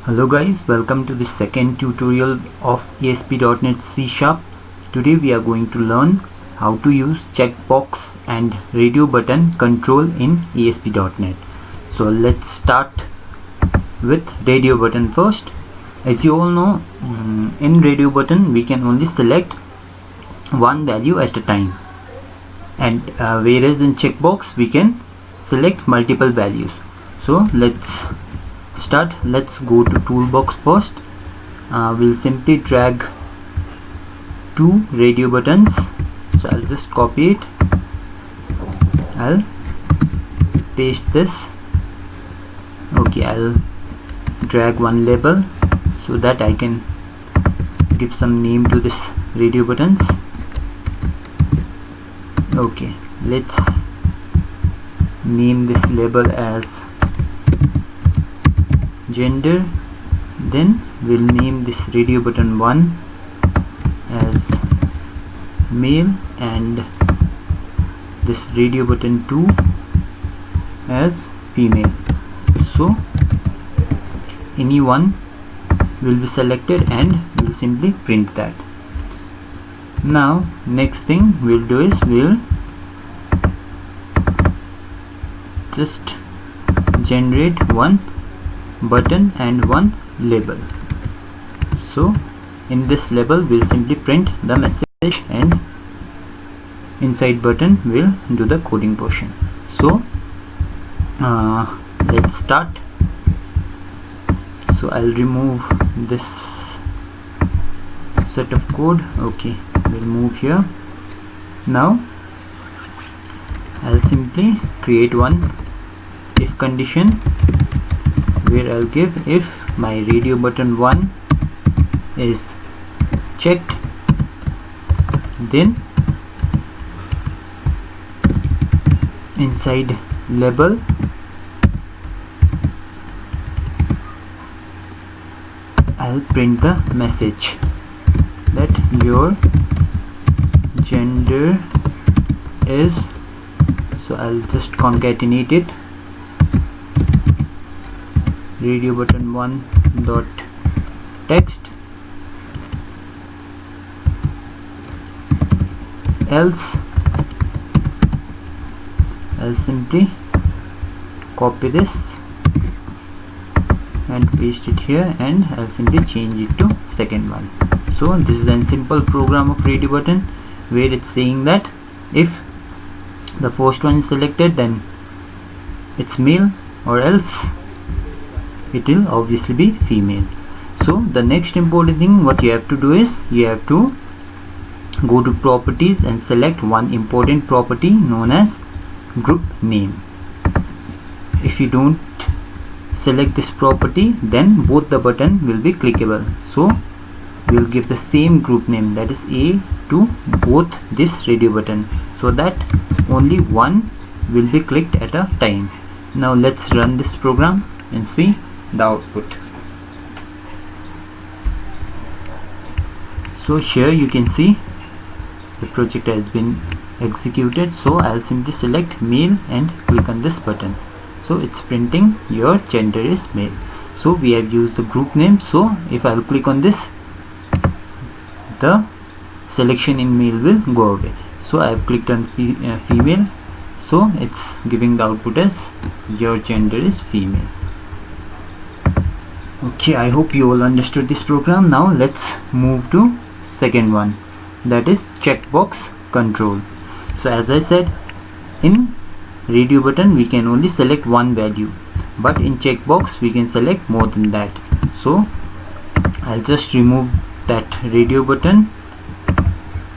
Hello guys, welcome to the second tutorial of ASP.NET C#. Today we are going to learn how to use checkbox and radio button control in ASP.NET. So let's start with radio button first. As you all know, in radio button we can only select one value at a time, and whereas in checkbox we can select multiple values. So let's start. Let's go to toolbox first. We'll simply drag two radio buttons, so I'll just copy it. I'll paste this. Okay, I'll drag one label so that I can give some name to this radio buttons. Okay, let's name this label as gender. Then we'll name this radio button 1 as male and this radio button 2 as female. So any one will be selected and we'll simply print that. Now next thing we'll do is we'll just generate one button and one label. So in this label we'll simply print the message, and inside button we'll do the coding portion. So let's start. So I'll remove this set of code. Okay, we'll move here. Now I'll simply create one if condition where I'll give if my radio button 1 is checked, then inside label I'll print the message that your gender is, so I'll just concatenate it, radio button 1 dot text, else I'll simply copy this and paste it here, and I'll simply change it to second one. So this is a simple program of radio button where it's saying that if the first one is selected then it's male, or else it will obviously be female. So the next important thing what you have to do is you have to go to properties and select one important property known as group name. If you don't select this property, then both the button will be clickable. So we'll give the same group name, that is A, to both this radio button, so that only one will be clicked at a time. Now let's run this program and see the output. So here you can see the project has been executed. So I'll simply select male and click on this button. So it's printing your gender is male. So we have used the group name. So if I'll click on this, the selection in male will go away. So I have clicked on female, so it's giving the output as your gender is female. Okay, I hope you all understood this program. Now let's move to second one, that is checkbox control. So as I said, in radio button we can only select one value, but in checkbox we can select more than that. So I'll just remove that radio button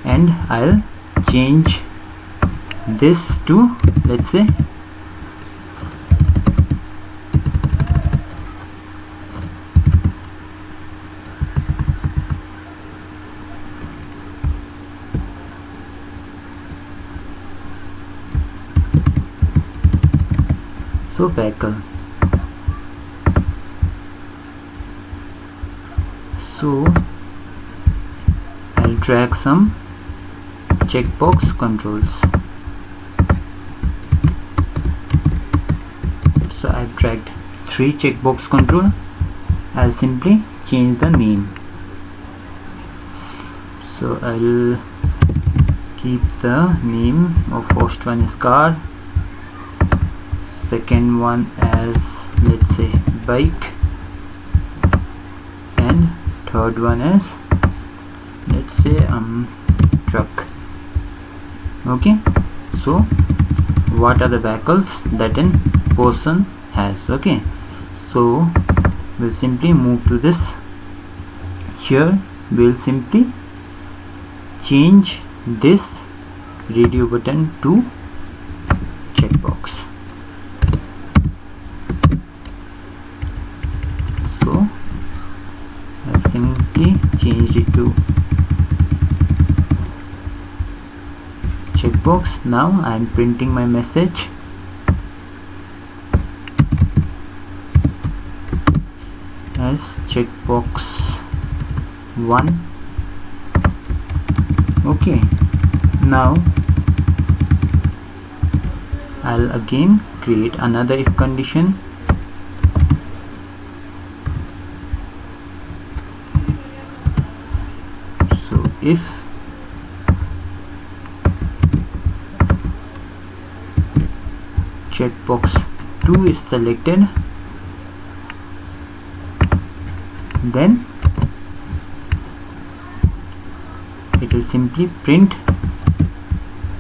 and I'll change this to, let's say, so vehicle. So I'll drag some checkbox controls. So I've dragged 3 checkbox control I'll simply change the name. So I'll keep the name of first one is car, second one as, let's say, bike, and third one is, let's say, truck. Okay, so what are the vehicles that a person has? Okay, so we'll simply move to this. Here we'll simply change this radio button to checkbox. So I've simply changed it to checkbox. Now I'm printing my message. As checkbox 1. Okay, now I'll again create another if condition. So if checkbox 2 is selected, then it will simply print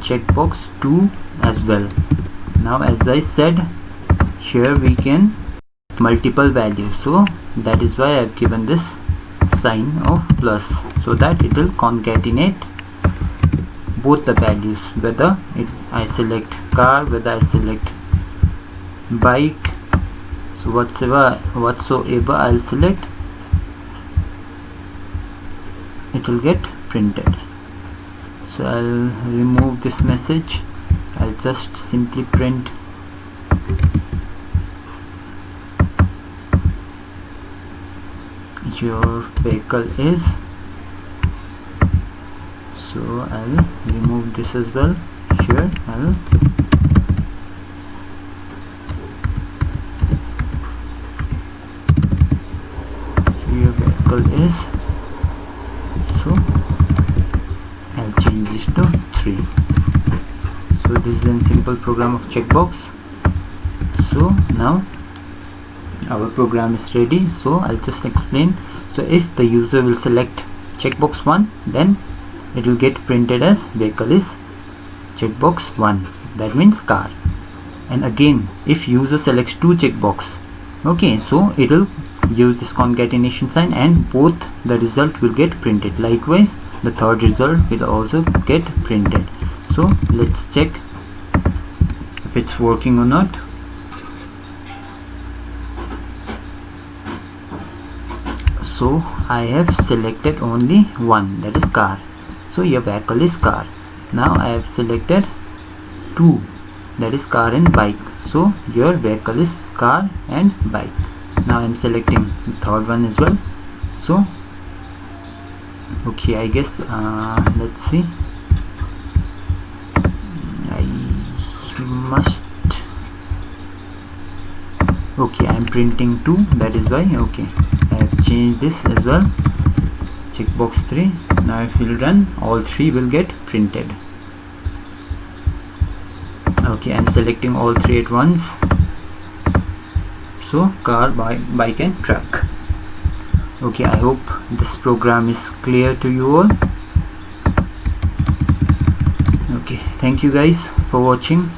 checkbox 2 as well. Now, as I said, here we can multiple values, so that is why I have given this sign of plus, so that it will concatenate both the values, whether I select car, whether I select bike, so whatsoever I'll select, it will get printed. So I'll remove this message. I'll just simply print your vehicle is. So I'll remove this as well. Here I'll your vehicle is. So I'll change this to 3. So this is a simple program of checkbox. So now our program is ready. So I'll just explain. So if the user will select checkbox 1, then it will get printed as vehicle is checkbox 1, that means car. And again, if user selects 2 checkbox, okay, so it will use this concatenation sign and both the result will get printed. Likewise, the third result will also get printed. So let's check if it's working or not. So I have selected only one, that is car. So your vehicle is car. Now I have selected 2, that is car and bike. So your vehicle is car and bike. Now I am selecting the third one as well. So okay, I guess let's see, I must, okay, I am printing 2, that is why. Okay, I have changed this as well, checkbox 3. Now if we run, all 3 will get printed. Okay, I am selecting all 3 at once. So car, bike and truck. Okay, I hope this program is clear to you all. Okay, thank you guys for watching.